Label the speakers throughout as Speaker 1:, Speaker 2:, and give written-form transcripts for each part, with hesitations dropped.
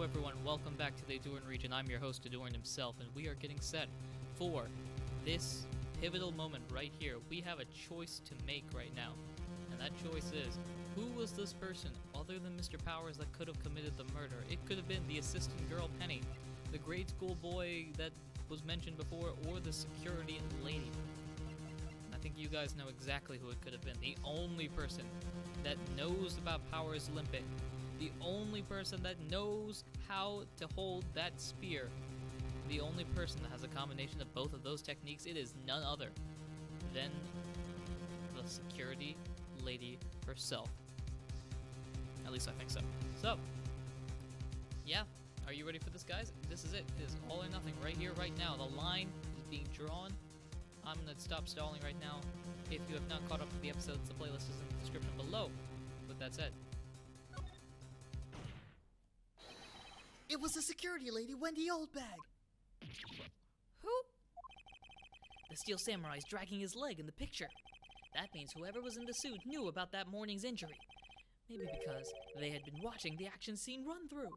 Speaker 1: Hello everyone, welcome back to the Ahdurin region. I'm your host, Ahdurin himself, and we are getting set for this pivotal moment right here. We have a choice to make right now, and that choice is, who was this person other than Mr. Powers that could have committed the murder? It could have been the assistant girl Penny, the grade school boy that was mentioned before, or the security lady. I think you guys know exactly who it could have been. The only person that knows about Powers limping. The only person that knows how to hold that spear. The only person that has a combination of both of those techniques. It is none other than the security lady herself. At least I think so. So, yeah. Are you ready for this, guys? This is it. It is all or nothing right here, right now. The line is being drawn. I'm going to stop stalling right now. If you have not caught up to the episodes, the playlist is in the description below. With that said,
Speaker 2: it was the security lady, Wendy Oldbag.
Speaker 3: Who? The Steel Samurai's dragging his leg in the picture. That means whoever was in the suit knew about that morning's injury. Maybe because they had been watching the action scene run through.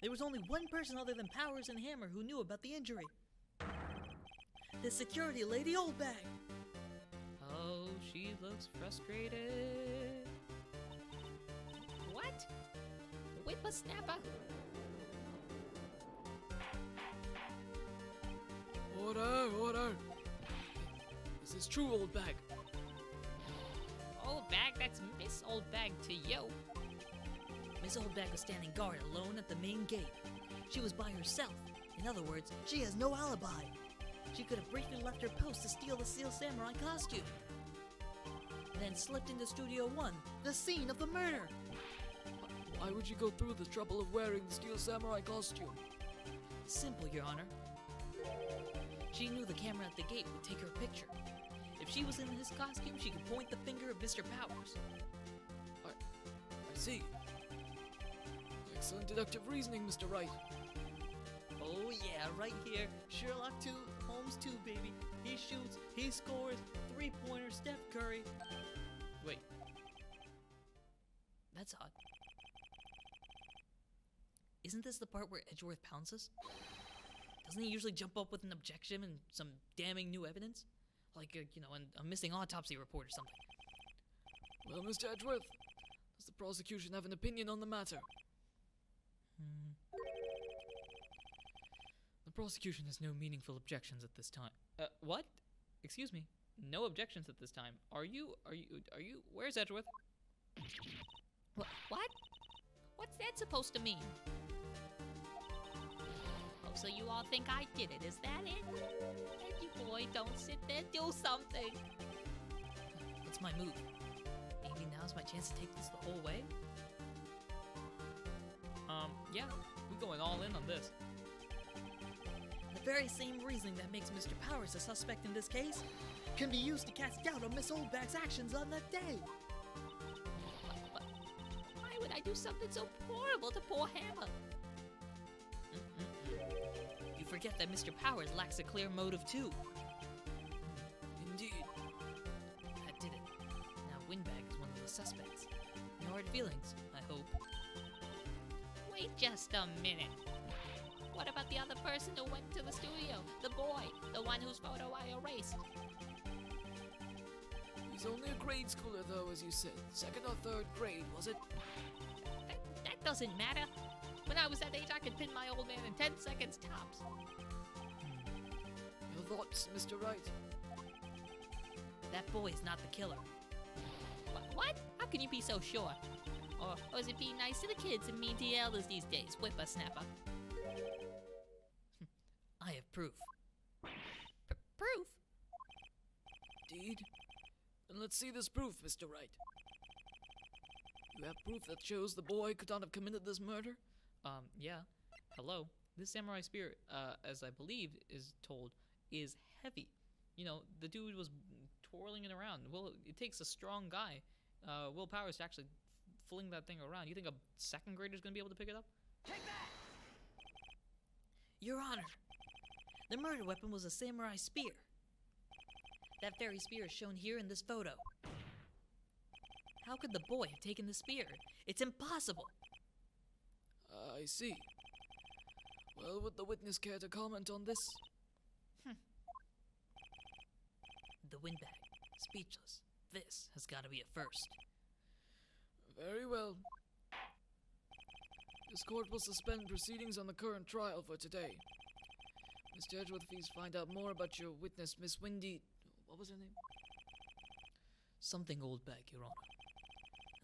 Speaker 3: There was only one person other than Powers and Hammer who knew about the injury. The security lady, Oldbag.
Speaker 1: oh, she looks frustrated.
Speaker 3: What? Whippersnapper?
Speaker 4: Order! Is this true, Oldbag?
Speaker 3: Oldbag, that's Miss Oldbag to you. Miss Oldbag was standing guard alone at the main gate. She was by herself. In other words,
Speaker 2: She has no alibi.
Speaker 3: she could have briefly left her post to steal the Steel Samurai costume. Then slipped into Studio 1.
Speaker 2: The scene of the murder.
Speaker 4: Why would you go through the trouble of wearing the Steel Samurai costume?
Speaker 3: Simple, Your Honor. She knew the camera at the gate would take her picture. If she was in his costume, she could point the finger at Mr. Powers.
Speaker 4: I see. Excellent deductive reasoning, Mr. Wright.
Speaker 2: Oh yeah, right here. Sherlock 2, Holmes 2, baby. He shoots, he scores, three-pointer, Steph Curry.
Speaker 1: Wait,
Speaker 3: That's odd. Isn't this the part where Edgeworth pounces? Doesn't he usually jump up with an objection and some damning new evidence? Like, a missing autopsy report or something.
Speaker 4: Well, Mr. Edgeworth, does the prosecution have an opinion on the matter?
Speaker 1: the prosecution has no meaningful objections at this time. What? Excuse me. No objections at this time. Are you, where's Edgeworth?
Speaker 3: What? What's that supposed to mean? Oh, so you all think I did it, is that it? Edgy boy, don't sit there, do something. It's my move. Maybe now's my chance to take this the whole way?
Speaker 1: Yeah, we're going all in on this.
Speaker 3: The very same reasoning that makes Mr. Powers a suspect in this case
Speaker 2: Can be used to cast doubt on Miss Oldbag's actions on that day.
Speaker 3: But why would I do something so horrible to poor Hammer? You forget that Mr. Powers lacks a clear motive too.
Speaker 4: Indeed.
Speaker 3: That did it. Now Windbag is one of the suspects. No hard feelings, I hope. Wait just a minute. What about the other person who went to the studio? The boy, the one whose photo I erased.
Speaker 4: He's only a grade schooler, though, as you said. Second or third grade, was it?
Speaker 3: That doesn't matter. When I was that age, I could pin my old man in 10 seconds tops.
Speaker 4: Your thoughts, Mr. Wright?
Speaker 3: That boy is not the killer. What? How can you be so sure? Or is it being nice to the kids and mean to the elders these days, whippersnapper? I have proof. Proof?
Speaker 4: Indeed. Then let's see this proof, Mr. Wright. You have proof that shows the boy could not have committed this murder?
Speaker 1: Yeah. Hello. This samurai spear, as I believe is told, is heavy. You know, the dude was twirling it around. Well, it takes a strong guy, Will Powers, to actually fling that thing around. You think a second grader's gonna be able to pick it up?
Speaker 3: Your Honor, the murder weapon was a samurai spear. That very spear is shown here in this photo. How could the boy have taken the spear? It's impossible.
Speaker 4: I see. Well, would the witness care to comment on this?
Speaker 3: The windbag. Speechless. This has got to be a first.
Speaker 4: Very well. This court will suspend proceedings on the current trial for today. Mr. Edgeworth, please find out more about your witness, Miss Windy. What was her name?
Speaker 3: Something Oldbag, Your Honor.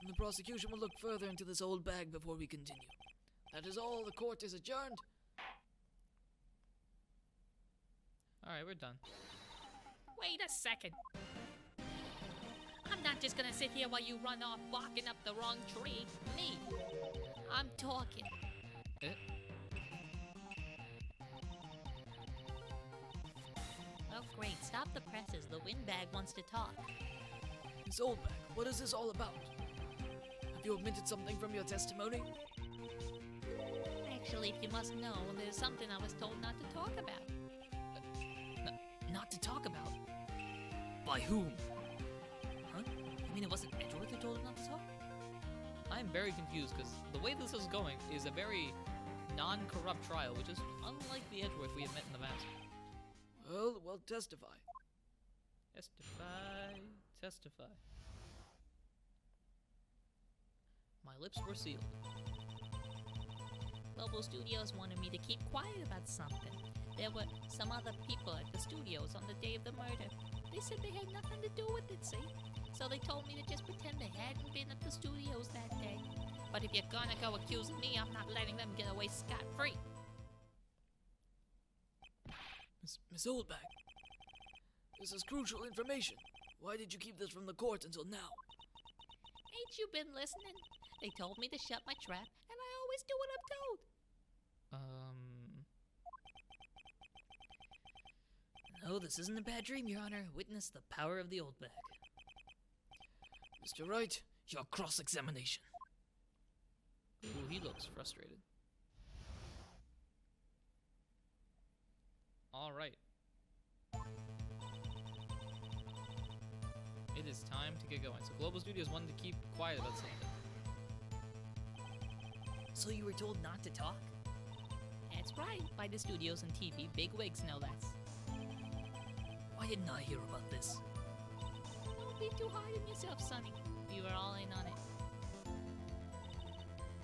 Speaker 4: And the prosecution will look further into this old bag before we continue. That is all. The court is adjourned.
Speaker 1: Alright, we're done.
Speaker 3: Wait a second. I'm not just gonna sit here while you run off barking up the wrong tree. Me. I'm talking.
Speaker 1: Eh?
Speaker 3: Oh, great. Stop the presses. The windbag wants to talk.
Speaker 4: Miss Oldbag, what is this all about? Have you omitted something from your testimony?
Speaker 3: Actually, if you must know, there's something I was told not to talk about. Not to talk about? By whom? Huh? You mean it wasn't Edgeworth who told him not to talk?
Speaker 1: I'm very confused because the way this is going is a very non-corrupt trial, which is unlike the Edgeworth we have met in the past.
Speaker 4: Well, testify.
Speaker 1: Testify, testify. My lips were sealed.
Speaker 3: Global Studios wanted me to keep quiet about something. There were some other people at the studios on the day of the murder. They said they had nothing to do with it, see? So they told me to just pretend they hadn't been at the studios that day. But if you're gonna go accusing me, I'm not letting them get away scot-free.
Speaker 4: Miss Oldbag, this is crucial information. Why did you keep this from the court until now?
Speaker 3: Ain't you been listening? They told me to shut my trap, and I always do what I'm told. No, this isn't a bad dream, Your Honor. Witness the power of the Oldbag.
Speaker 4: Mr. Wright, your cross-examination.
Speaker 1: Ooh, he looks frustrated. Alright. It is time to get going. So Global Studios wanted to keep quiet about something.
Speaker 3: So you were told not to talk? That's right, by the studios and TV bigwigs, no less. Why didn't I hear about this? Don't be too hard on yourself, Sonny. We were all in on it.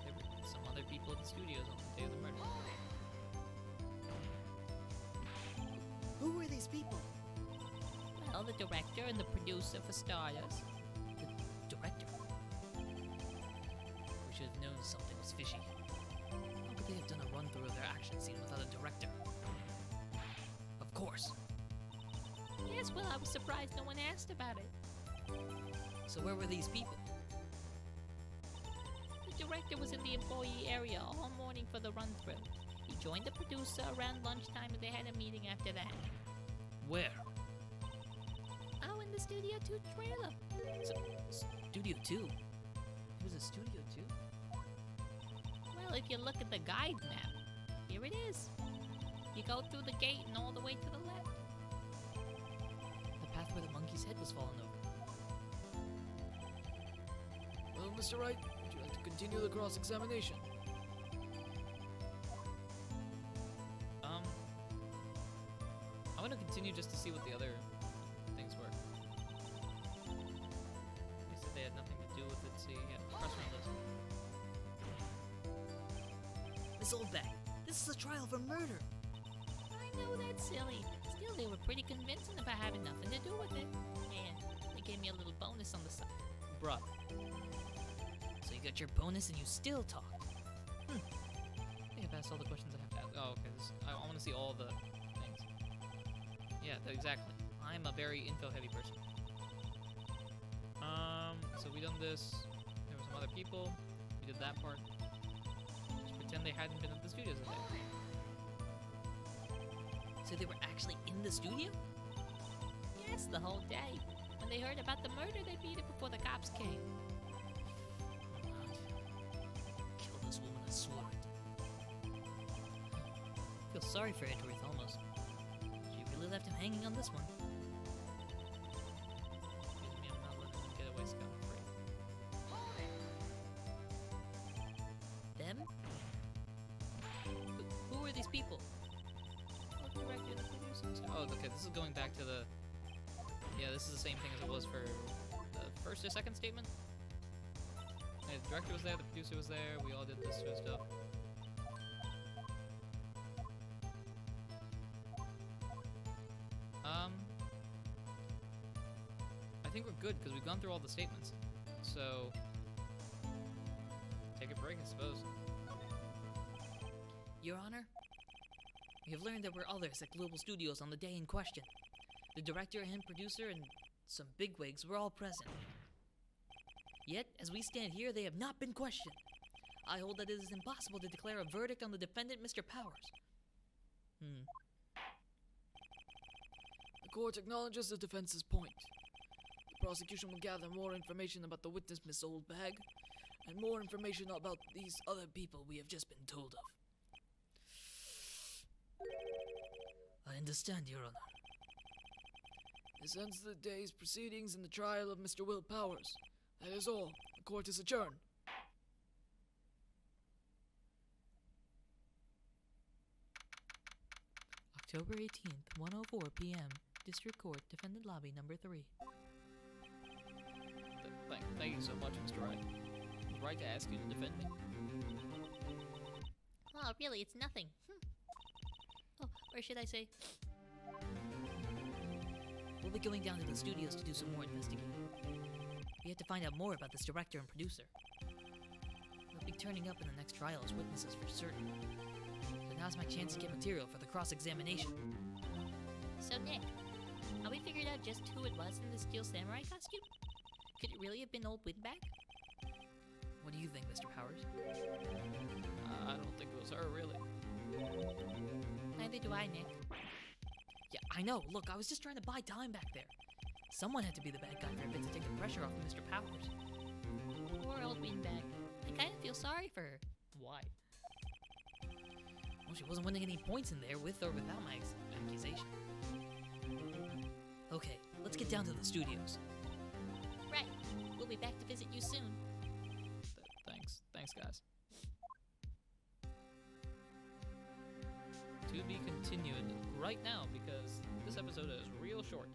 Speaker 1: There were some other people in the studios on the day of the murder.
Speaker 2: Who were these people?
Speaker 3: Well, the director and the producer for starters. The director? We should have known something was fishy. How could they have done a run-through of their action scene without a director? Of course. Yes, well, I was surprised no one asked about it. So where were these people? The director was in the employee area all morning for the run-through. He joined the producer around lunchtime and they had a meeting after that.
Speaker 1: Where?
Speaker 3: Oh, in the Studio 2 trailer.
Speaker 1: Studio 2? It was a Studio 2?
Speaker 3: Well, if you look at the guide map, here it is. You go through the gate and all the way to the left.
Speaker 1: The path where the monkey's head was fallen over.
Speaker 4: Well, Mr. Wright, would you like to continue the cross-examination?
Speaker 1: I'm gonna continue just to see what the other things were. They said they had nothing to do with it, so yeah, press around those.
Speaker 2: Miss Oldbag, this is a trial for murder.
Speaker 3: I know that's silly. Still, they were pretty convincing about having nothing to do with it. And they gave me a little bonus on the side.
Speaker 1: Bruh.
Speaker 3: So you got your bonus and you still talk.
Speaker 1: I think I've asked all the questions I have to ask. Oh, okay. I want to see all the things. Yeah, exactly. I'm a very info-heavy person. So we done this. There were some other people. We did that part. Just pretend they hadn't been at the studios that day.
Speaker 3: So they were actually in the studio? Yes, the whole day. When they heard about the murder, they beat it before the cops came.
Speaker 2: Kill this woman, I swore it.
Speaker 3: I feel sorry for Edgeworth, almost. She really left him hanging on this one.
Speaker 1: Excuse me, I'm not letting them get away scot-free.
Speaker 3: Them?
Speaker 1: people. Oh, directed and produced and stuff. Oh, okay, this is going back to the... Yeah, this is the same thing as it was for the first or second statement. Yeah, the director was there, the producer was there, we all did this sort of stuff. I think we're good, because we've gone through all the statements. So... take a break, I suppose.
Speaker 3: Your Honor, we have learned there were others at Global Studios on the day in question. The director and producer and some bigwigs were all present. Yet, as we stand here, they have not been questioned. I hold that it is impossible to declare a verdict on the defendant, Mr. Powers.
Speaker 4: The court acknowledges the defense's point. The prosecution will gather more information about the witness, Miss Oldbag, and more information about these other people we have just been told of.
Speaker 3: I understand, Your Honor.
Speaker 4: This ends the day's proceedings in the trial of Mr. Will Powers. That is all. The court is adjourned.
Speaker 3: October 18th, 1:04 p.m. District Court, Defendant Lobby, number 3.
Speaker 1: Thank you so much, Mr. Wright. I was right to ask you to defend me.
Speaker 3: Oh, really, it's nothing. Oh, or should I say... We'll be going down to the studios to do some more investigating. We have to find out more about this director and producer. They'll be turning up in the next trial as witnesses for certain. So now's my chance to get material for the cross-examination.
Speaker 5: So Nick, have we figured out just who it was in the Steel Samurai costume? Could it really have been old Windbag?
Speaker 3: What do you think, Mr. Powers?
Speaker 1: I don't think it was her, really.
Speaker 5: Neither do I, Nick.
Speaker 3: Yeah, I know. Look, I was just trying to buy time back there. Someone had to be the bad guy for a bit to take the pressure off of Mr. Powers.
Speaker 5: Poor old Windbag. I kind of feel sorry for her.
Speaker 3: Why? Well, she wasn't winning any points in there, with or without my accusation. Okay, let's get down to the studios.
Speaker 5: Right. We'll be back to visit you soon.
Speaker 1: Thanks, guys. To be continued right now, because this episode is real short.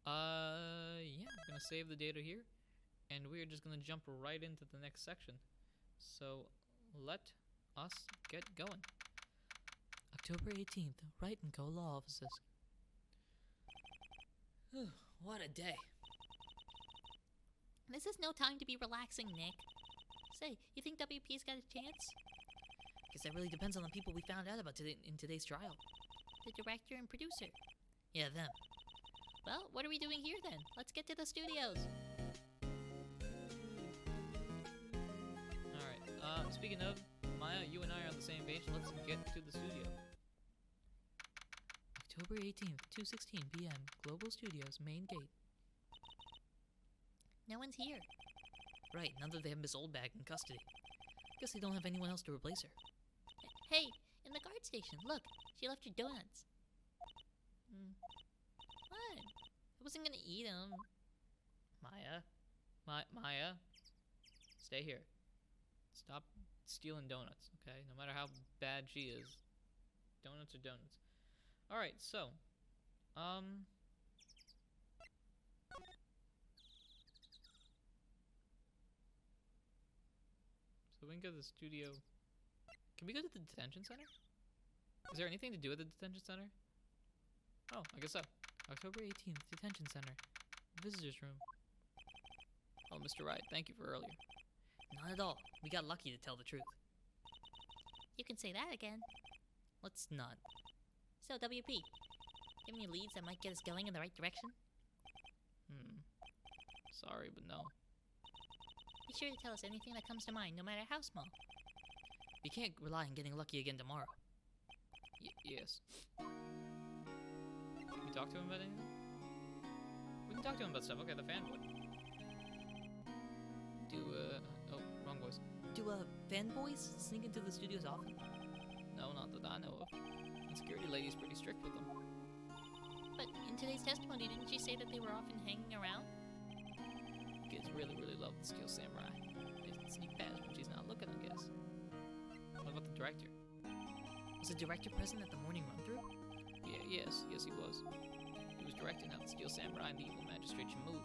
Speaker 1: Yeah, I'm gonna save the data here, and we're just gonna jump right into the next section. So, let us get going.
Speaker 3: October 18th, Wright & Co. Law Offices. What a day.
Speaker 5: This is no time to be relaxing, Nick. Say, you think WP's got a chance?
Speaker 3: Guess that really depends on the people we found out about in today's trial.
Speaker 5: The director and producer.
Speaker 3: Yeah, them.
Speaker 5: Well, what are we doing here then? Let's get to the studios.
Speaker 1: Alright, speaking of, Maya, you and I are on the same page. Let's get to the studio.
Speaker 3: October 18th, 2:16 p.m. Global Studios, main gate.
Speaker 5: No one's here.
Speaker 3: Right, now that they have Miss Oldbag in custody. Guess they don't have anyone else to replace her.
Speaker 5: Hey, in the guard station, look. She left your donuts. What? I wasn't gonna eat them.
Speaker 1: Maya, stay here. Stop stealing donuts, okay? No matter how bad she is, donuts are donuts. Alright, so, so we can go to the studio. Can we go to the detention center? Is there anything to do at the detention center? Oh, I guess so.
Speaker 3: October 18th, Detention Center. Visitor's room.
Speaker 1: Oh, Mr. Wright, thank you for earlier.
Speaker 3: Not at all. We got lucky, to tell the truth.
Speaker 5: You can say that again.
Speaker 3: Let's not.
Speaker 5: So, WP, give me leads that might get us going in the right direction?
Speaker 1: Sorry, but no.
Speaker 5: Be sure to tell us anything that comes to mind, no matter how small.
Speaker 3: We can't rely on getting lucky again tomorrow.
Speaker 1: Yes. Can we talk to him about anything? We can talk to him about stuff. Okay, the fanboy. Oh, wrong voice.
Speaker 3: Do, fanboys sneak into the studios often?
Speaker 1: No, not that I know of. The security lady's pretty strict with them.
Speaker 5: But in today's testimony, didn't she say that they were often hanging around?
Speaker 1: Kids really love the Steel Samurai. They sneak past when she's not looking, I guess. What about the director?
Speaker 3: Was the director present at the morning run-through?
Speaker 1: Yes, he was. He was directing how the Steel Samurai and the Evil Magistrate should move.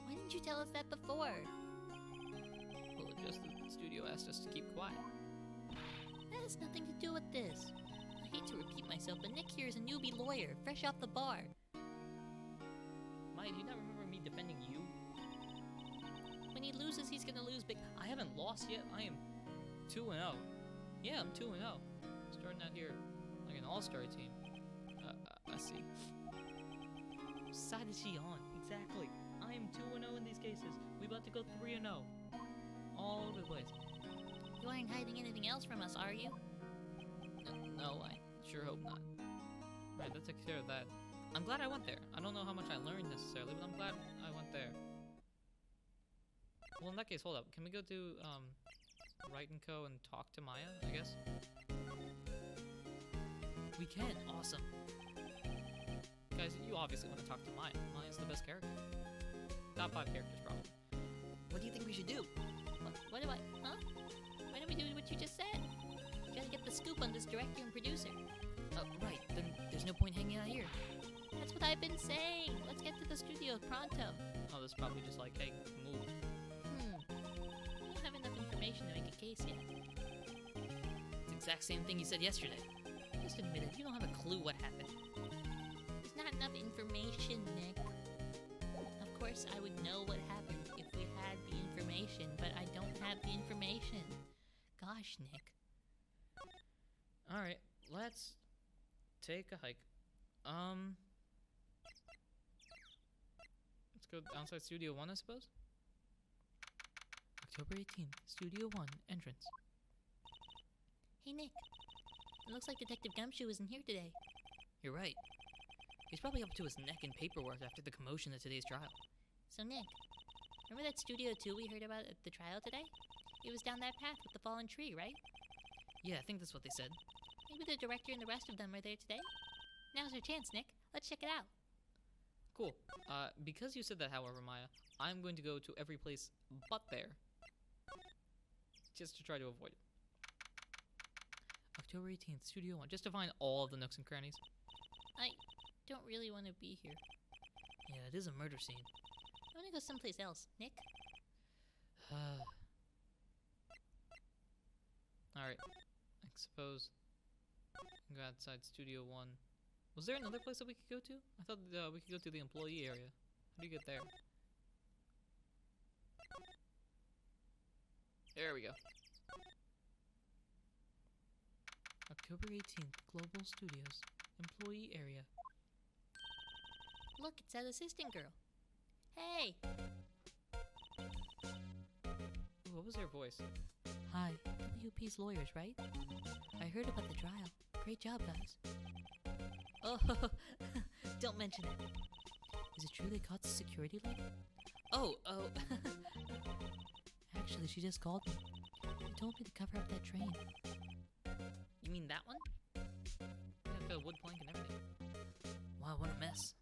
Speaker 5: Why didn't you tell us that before?
Speaker 1: Well, just the studio asked us to keep quiet.
Speaker 5: That has nothing to do with this. I hate to repeat myself, but Nick here is a newbie lawyer, fresh off the bar.
Speaker 1: Maya, do you not remember me defending you?
Speaker 5: When he loses, he's gonna lose big.
Speaker 1: I haven't lost yet. I am 2-0. Yeah, I'm 2-0. Starting out here like an all-star team. I see.
Speaker 3: Whose side is she on? Exactly. I am 2-0 in these cases. We about to go 3-0. All over the place.
Speaker 5: You aren't hiding anything else from us, are you?
Speaker 1: No, I sure hope not. Right, that takes care of that. I'm glad I went there. I don't know how much I learned necessarily, but I'm glad I went there. Well, in that case, hold up. Can we go to, Wright & Co. and talk to Maya, I guess?
Speaker 3: We can. Awesome.
Speaker 1: Guys, you obviously want to talk to Maya. Maya's the best character. Top 5 characters, probably.
Speaker 3: What do you think we should do?
Speaker 5: What do I... Huh? Why don't we do what you just said? You gotta get the scoop on this director and producer.
Speaker 3: Right. Then there's no point hanging out here.
Speaker 5: That's what I've been saying. Let's get to the studio pronto.
Speaker 1: Oh, this is probably just like, hey, move.
Speaker 5: We don't have enough information to make a case yet.
Speaker 3: It's the exact same thing you said yesterday.
Speaker 5: Just admit it, you don't have a clue what happened. There's not enough information, Nick. Of course, I would know what happened if we had the information, but I don't have the information. Gosh, Nick.
Speaker 1: Alright, let's take a hike. Let's go outside Studio 1, I suppose?
Speaker 3: October 18th, Studio 1, entrance.
Speaker 5: Hey, Nick. It looks like Detective Gumshoe isn't here today.
Speaker 3: You're right. He's probably up to his neck in paperwork after the commotion at today's trial.
Speaker 5: So, Nick, remember that Studio 2 we heard about at the trial today? It was down that path with the fallen tree, right?
Speaker 3: Yeah, I think that's what they said.
Speaker 5: Maybe the director and the rest of them are there today? Now's our chance, Nick. Let's check it out.
Speaker 1: Cool. Because you said that, however, Maya, I'm going to go to every place but there. Just to try to avoid it.
Speaker 3: October 18th, Studio 1.
Speaker 1: Just to find all of the nooks and crannies.
Speaker 5: I don't really want to be here.
Speaker 3: Yeah, it is a murder scene.
Speaker 5: I want to go someplace else, Nick.
Speaker 1: Alright. I suppose we can go outside Studio 1. Was there another place that we could go to? I thought we could go to the employee area. How do you get there? There we go.
Speaker 3: October 18th, Global Studios, employee area.
Speaker 5: Look, it's that assistant girl. Hey!
Speaker 1: Ooh, what was her voice?
Speaker 3: Hi, WP's lawyers, right? I heard about the trial. Great job, guys.
Speaker 5: Oh, don't mention it.
Speaker 3: Is it true they caught the security lady? Oh. Actually, she just called me. She told me to cover up that train.
Speaker 1: You mean that one? Yeah, the wood plank and everything.
Speaker 3: Wow, what a mess.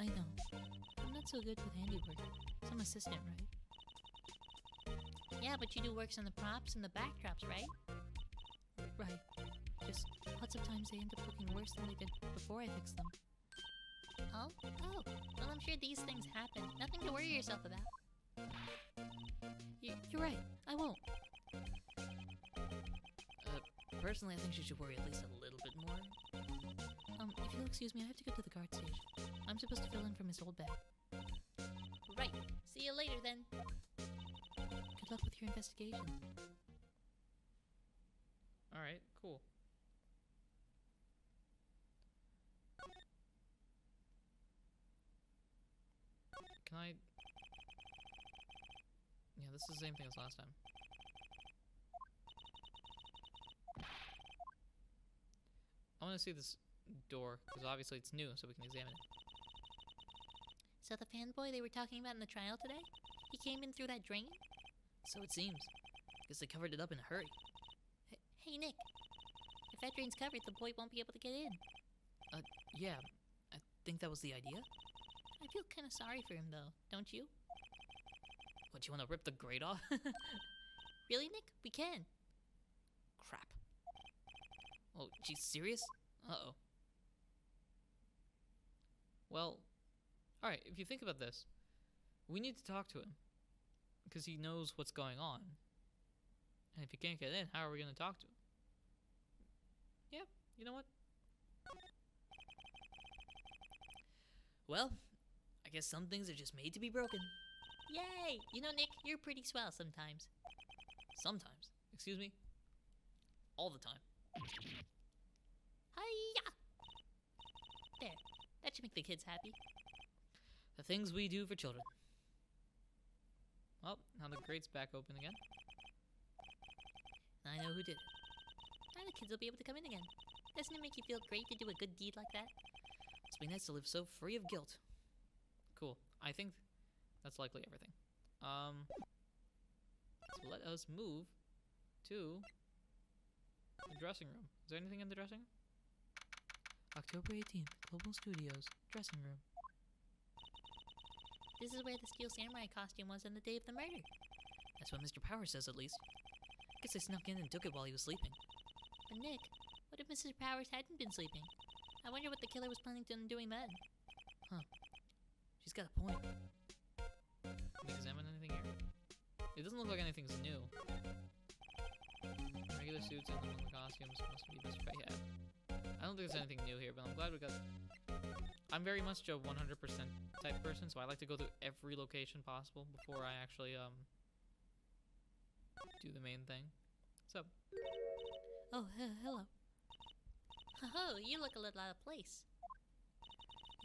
Speaker 3: I know. I'm not so good with handiwork. Some assistant, right?
Speaker 5: Yeah, but you do works on the props and the backdrops, right?
Speaker 3: Right. Just lots of times they end up looking worse than they did before I fixed them.
Speaker 5: Oh? Well, I'm sure these things happen. Nothing to worry yourself about.
Speaker 3: You're right. I won't. Personally, I think she should worry at least a little bit more. If you'll excuse me, I have to go to the guard station. I'm supposed to fill in for Miss Oldbag.
Speaker 5: Right. See you later, then.
Speaker 3: Good luck with your investigation.
Speaker 1: Alright, cool. Can I... Yeah, this is the same thing as last time. I want to see this door, because obviously it's new, so we can examine it.
Speaker 5: So the fanboy they were talking about in the trial today? He came in through that drain?
Speaker 3: So it seems. Guess they covered it up in a hurry.
Speaker 5: Hey, Nick. If that drain's covered, the boy won't be able to get in.
Speaker 3: Yeah. I think that was the idea.
Speaker 5: I feel kind of sorry for him, though. Don't you?
Speaker 3: What, you want to rip the grate off?
Speaker 5: Really, Nick? We can.
Speaker 3: She's serious? Uh-oh.
Speaker 1: Well, alright, if you think about this, we need to talk to him. Because he knows what's going on. And if he can't get in, how are we going to talk to him? Yeah, you know what?
Speaker 3: Well, I guess some things are just made to be broken.
Speaker 5: Yay! You know, Nick, you're pretty swell sometimes.
Speaker 3: Sometimes.
Speaker 1: Excuse me?
Speaker 3: All the time.
Speaker 5: Hiya! There. That should make the kids happy.
Speaker 3: The things we do for children.
Speaker 1: Well, now the grate's back open again.
Speaker 3: I know who did it.
Speaker 5: Now the kids will be able to come in again. Doesn't it make you feel great to do a good deed like that?
Speaker 3: Must be nice to live so free of guilt.
Speaker 1: Cool. I think that's likely everything. So let us move to the dressing room. Is there anything in the dressing room?
Speaker 3: October 18th, Global Studios, dressing room.
Speaker 5: This is where the Steel Samurai costume was on the day of the murder.
Speaker 3: That's what Mr. Power says, at least. Guess I snuck in and took it while he was sleeping.
Speaker 5: But Nick, what if Mrs. Powers hadn't been sleeping? I wonder what the killer was planning on doing then.
Speaker 3: She's got a point.
Speaker 1: Can we examine anything here? It doesn't look like anything's new. Regular suits and the costumes must be Mr. Yeah. I don't think there's anything new here, but I'm glad we got... I'm very much a 100% type person, so I like to go to every location possible before I actually, do the main thing. So,
Speaker 5: Oh, hello. Oh, you look a little out of place.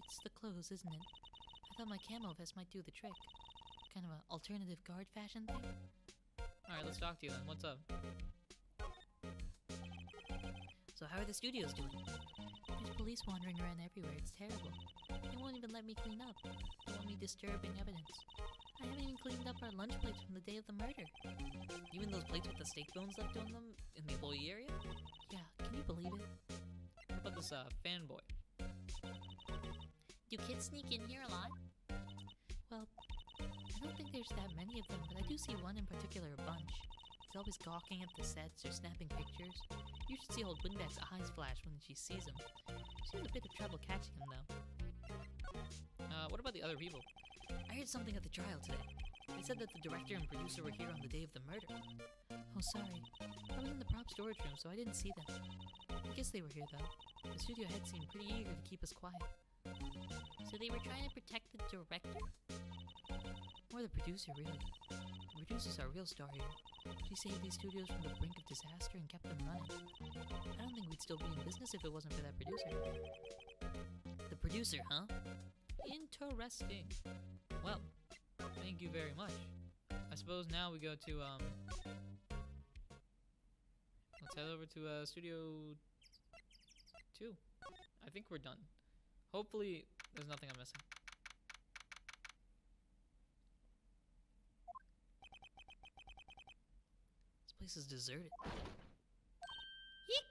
Speaker 3: It's the clothes, isn't it? I thought my camo vest might do the trick. Kind of an alternative guard fashion thing.
Speaker 1: alright, let's talk to you then. What's up?
Speaker 3: So how are the studios doing?
Speaker 5: There's police wandering around everywhere. It's terrible. They won't even let me clean up. They want me disturbing evidence. I haven't even cleaned up our lunch plates from the day of the murder.
Speaker 3: Even those plates with the steak bones left on them in the employee area?
Speaker 5: Yeah, can you believe it?
Speaker 1: What about this, fanboy?
Speaker 5: Do kids sneak in here a lot?
Speaker 3: Well, I don't think there's that many of them, but I do see one in particular a bunch. He's always gawking at the sets or snapping pictures. You should see old Windback's eyes flash when she sees him. She has a bit of trouble catching him, though.
Speaker 1: What about the other people?
Speaker 3: I heard something at the trial today. They said that the director and producer were here on the day of the murder. Oh, sorry. I was in the prop storage room, so I didn't see them. I guess they were here, though. The studio head seemed pretty eager to keep us quiet.
Speaker 5: So they were trying to protect the director?
Speaker 3: Or the producer, really. The producer's our real star here. She saved these studios from the brink of disaster and kept them running. I don't think we'd still be in business if it wasn't for that producer. The producer, huh?
Speaker 1: Interesting. Well, thank you very much. I suppose now we go to, let's head over to, Studio 2. I think we're done. Hopefully, there's nothing I'm missing.
Speaker 3: This place is deserted.
Speaker 5: Eek!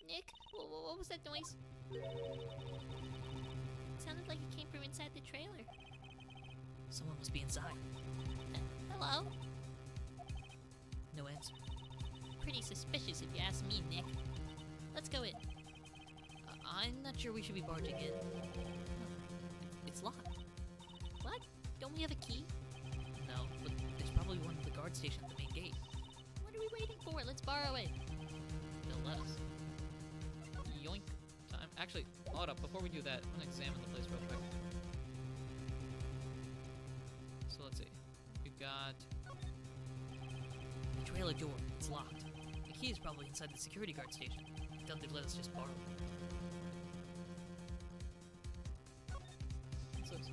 Speaker 5: Nick, what was that noise? It sounded like it came from inside the trailer.
Speaker 3: Someone must be inside.
Speaker 5: Hello?
Speaker 3: No answer.
Speaker 5: Pretty suspicious if you ask me, Nick. Let's go in.
Speaker 3: I'm not sure we should be barging in. It's locked.
Speaker 5: What? Don't we have a key?
Speaker 3: No, but there's probably one at the guard station at the main gate.
Speaker 5: What are we waiting for? Let's borrow it.
Speaker 3: They'll let us.
Speaker 1: Yoink. Time. Actually, hold up. Before we do that, I'm gonna examine the place real quick. So let's see. We've got...
Speaker 3: The trailer door. It's locked. The key is probably inside the security guard station. I doubt they'd let us just borrow it.
Speaker 1: What's this?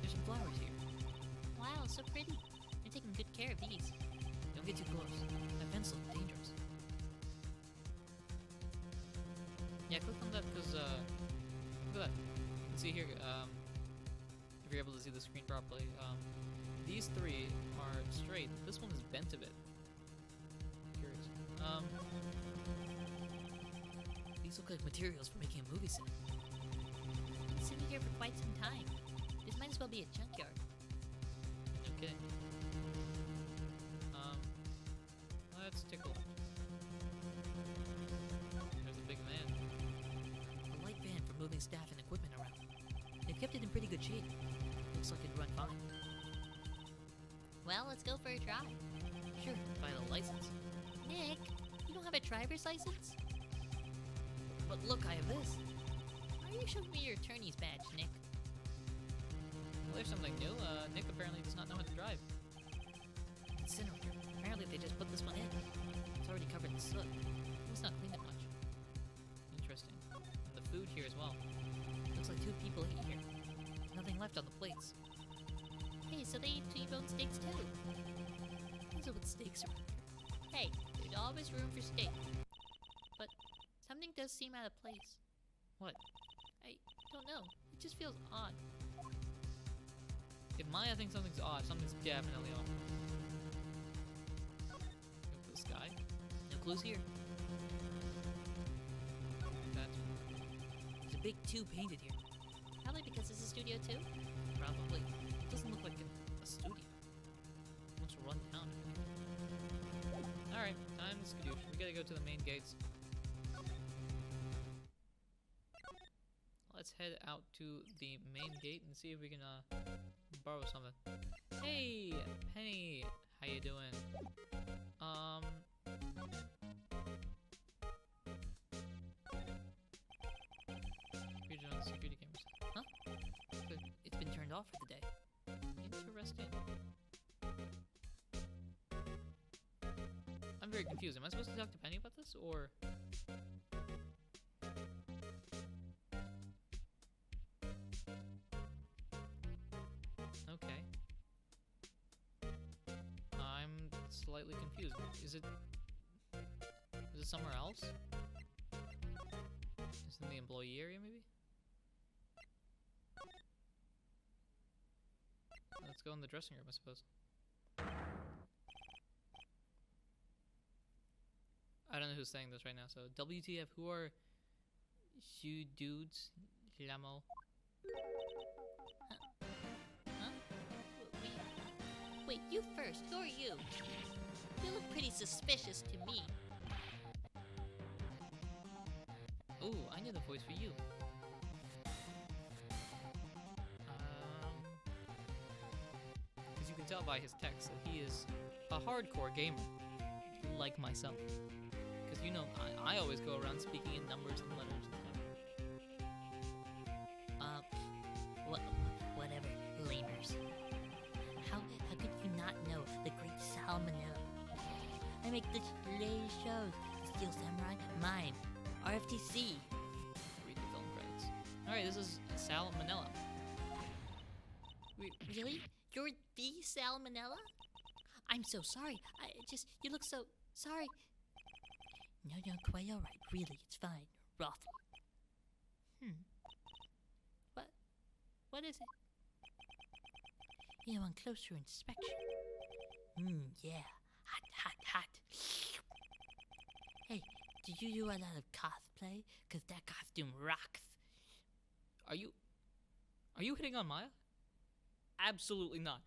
Speaker 3: There's some flowers here.
Speaker 5: Wow, so pretty. You're taking good care of these.
Speaker 3: Don't get too close. That fence looks dangerous.
Speaker 1: Yeah, click on that because, look at that. You can see here, if you're able to see the screen properly, these three are straight. This one is bent a bit. Curious.
Speaker 3: These look like materials for making a movie set.
Speaker 5: I've been sitting here for quite some time. This might as well be a junkyard.
Speaker 1: Okay. Let's take a look. There's a big
Speaker 3: traveling staff and equipment around. They've kept it in pretty good shape. Looks like it'd run fine.
Speaker 5: Well, let's go for a drive.
Speaker 3: Sure, by the license.
Speaker 5: Nick, you don't have a driver's license?
Speaker 3: But look, I have this.
Speaker 5: Why are you showing me your attorney's badge, Nick?
Speaker 1: Well, there's something new. Nick apparently does not know how to drive.
Speaker 3: Incinerator. Apparently they just put this one in. It's already covered in soot.
Speaker 1: It's not cleaned up much. Interesting. And the food here as well.
Speaker 3: Looks like 2 people ate here. Nothing left on the plates.
Speaker 5: Hey, so they eat T-bone steaks too.
Speaker 3: What's up with steaks around here?
Speaker 5: Hey, there's always room for steak. But something does seem out of place.
Speaker 3: What?
Speaker 5: I don't know. It just feels odd.
Speaker 1: If Maya thinks something's odd, something's definitely off. Look at this guy.
Speaker 3: No clues here.
Speaker 1: That's
Speaker 3: There's a big 2 painted here.
Speaker 5: Probably because it's a studio too.
Speaker 3: Probably. It doesn't look like a studio. It looks run down.
Speaker 1: alright. Time to skadoosh. We gotta go to the main gates. Let's head out to the main gate and see if we can borrow something. Hey, Penny, how you doing? Region on security cameras.
Speaker 3: Huh? It's been turned off for the day.
Speaker 1: Interesting. I'm very confused. Am I supposed to talk to Penny about this, or? Okay. I'm slightly confused. Is it somewhere else? Is it in the employee area, maybe? Let's go in the dressing room, I suppose. I don't know who's saying this right now, so WTF, who are you dudes? Lamo.
Speaker 5: Huh? Wait, you first. Who are you? You look pretty suspicious to me.
Speaker 1: Ooh, I know the voice for you. As you can tell by his text that he is a hardcore gamer, like myself. Because you know, I always go around speaking in numbers and letters and stuff.
Speaker 5: Whatever, lamers. How could you not know the great Salmonella? I make the latest shows. The Steel Samurai, mine. RFTC.
Speaker 1: Read the film credits. Alright, this is Salmonella.
Speaker 5: Really? You're the Salmonella? I'm so sorry. You look so sorry. No, quite all right. Really, it's fine. Ruffle. What is it? On closer inspection. Yeah. Hot. Hey, did you do a lot of cosplay? 'Cause that costume rocks.
Speaker 1: Are you hitting on Maya? Absolutely not.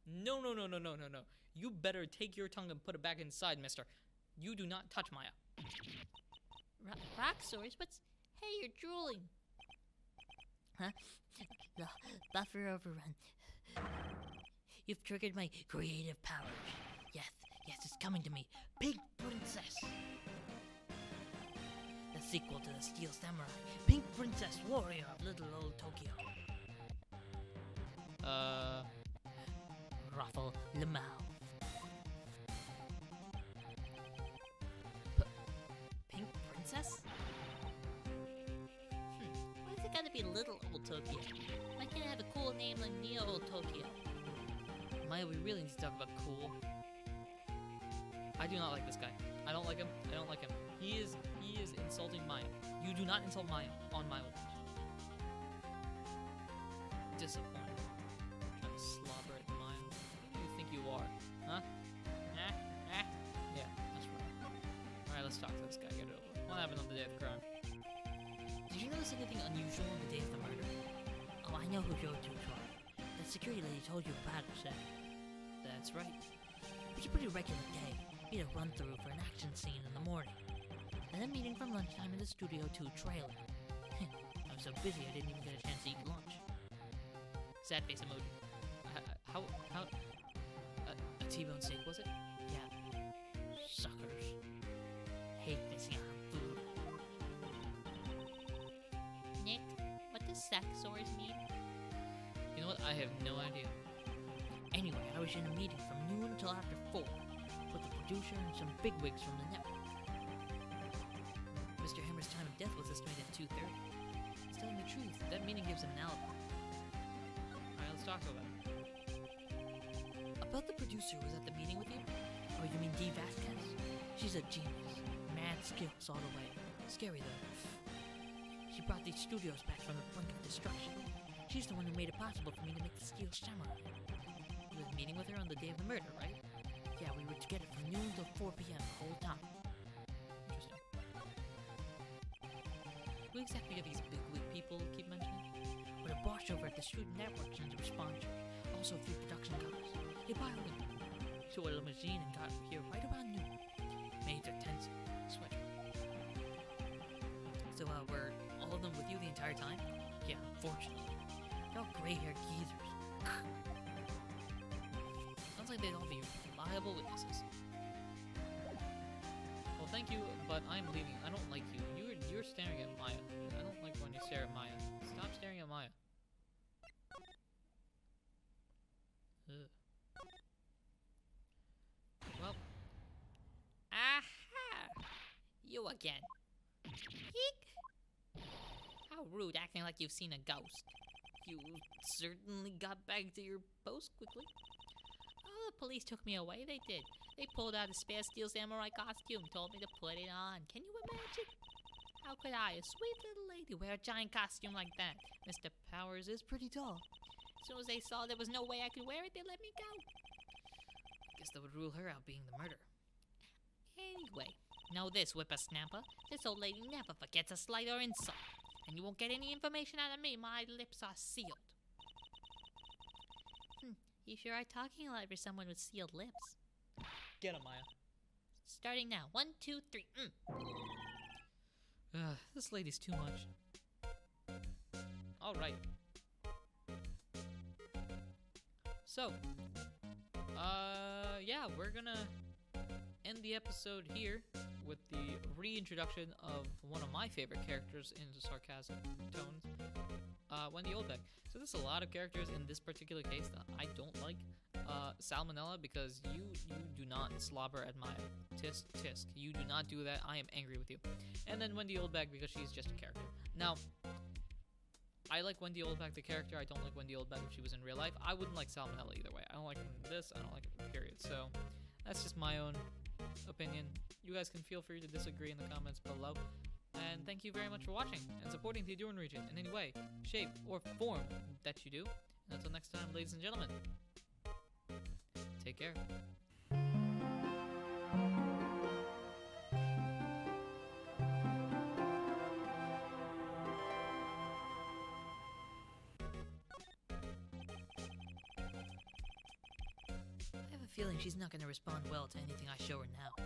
Speaker 1: No. You better take your tongue and put it back inside, mister. You do not touch Maya.
Speaker 5: Rocksaurs? Hey, you're drooling. Huh? No, buffer overrun. You've triggered my creative powers. Yes, it's coming to me. Pink Princess. The sequel to the Steel Samurai. Pink Princess Warrior of Little Old Tokyo. Ruffle Lamau. Pink Princess? Why is it gotta be Little Old Tokyo? Why can't it have a cool name like Neo Old Tokyo?
Speaker 1: Maya, we really need to talk about cool. I do not like this guy. I don't like him. He is insulting Maya. You do not insult Maya on my watch. Disappointing. Trying to slobber at Maya. Who do you think you are? Huh? Yeah, that's right. Alright, let's talk to this guy. Get it over. What happened on the day of the crime?
Speaker 3: Did you notice anything unusual on the day of the murder?
Speaker 5: Oh, I know who your dudes are. That security lady told you about her, Seth.
Speaker 3: That's right.
Speaker 5: It was a pretty regular day. We had a run-through for an action scene in the morning. Then a meeting from lunchtime in the Studio 2 trailer.
Speaker 3: was so busy I didn't even get a chance to eat lunch.
Speaker 1: Sad face emoji. How?
Speaker 3: A T-bone steak, was it? Yeah. Suckers. Hate missing out on food.
Speaker 5: Nick, what does saxors mean?
Speaker 1: You know what? I have no idea.
Speaker 3: Anyway, I was in a meeting from noon till after 4 with the producer and some bigwigs from the network. Mr. Hammer's time of death was estimated at 2:30. He's telling the truth. That meeting gives him an alibi.
Speaker 1: Alright, let's talk about it.
Speaker 3: About the producer who was at the meeting with you? Oh, you mean Dee Vasquez? She's a genius. Mad skills all the way. Scary though. She brought these studios back from the brink of destruction. She's the one who made it possible for me to make the Steel Samurai. You were meeting with her on the day of the murder, right? Yeah, we were together from noon till 4 p.m. the whole time.
Speaker 1: Interesting.
Speaker 3: Who exactly are these bigwig people keep mentioning? Well, the boss over at the Student Network sends some sponsors. Also a few production guys. They piled in to a limousine and got here right about noon. Maids are tense. Sweater. So, were all of them with you the entire time? Yeah, unfortunately. They're all gray-haired geezers.
Speaker 1: Sounds like they'd all be reliable witnesses. Well, thank you, but I'm leaving. I don't like you. You're staring at Maya. I don't like when you stare at Maya. Stop staring at Maya. Ugh. Well,
Speaker 5: Aha! You again. Eek! How rude, acting like you've seen a ghost.
Speaker 3: You certainly got back to your post quickly.
Speaker 5: Oh, the police took me away, they did. They pulled out a spare Steel Samurai costume, told me to put it on. Can you imagine? How could I, a sweet little lady, wear a giant costume like that? Mr. Powers is pretty tall. As soon as they saw there was no way I could wear it, they let me go.
Speaker 3: Guess that would rule her out being the murderer.
Speaker 5: Anyway, know this, whippersnapper. This old lady never forgets a slight or insult. And you won't get any information out of me. My lips are sealed. You sure are talking a lot for someone with sealed lips.
Speaker 1: get him, Maya.
Speaker 5: Starting now. 1, 2, 3.
Speaker 1: This lady's too much. Alright. So, yeah, we're gonna end the episode here with the reintroduction of one of my favorite characters in the sarcasm tones, Wendy Oldbag. So there's a lot of characters in this particular case that I don't like. Salmonella, because you do not slobber at Maya. Tisk, tisk. You do not do that. I am angry with you. And then Wendy Oldbag, because she's just a character. Now, I like Wendy Oldbag the character. I don't like Wendy Oldbag if she was in real life. I wouldn't like Salmonella either way. I don't like him in this. I don't like him, period. So that's just my own opinion. You guys can feel free to disagree in the comments below. And thank you very much for watching and supporting the Ahdurin region in any way, shape, or form that you do. And until next time, ladies and gentlemen, take care.
Speaker 3: I have a feeling she's not going to respond well to anything I show her now.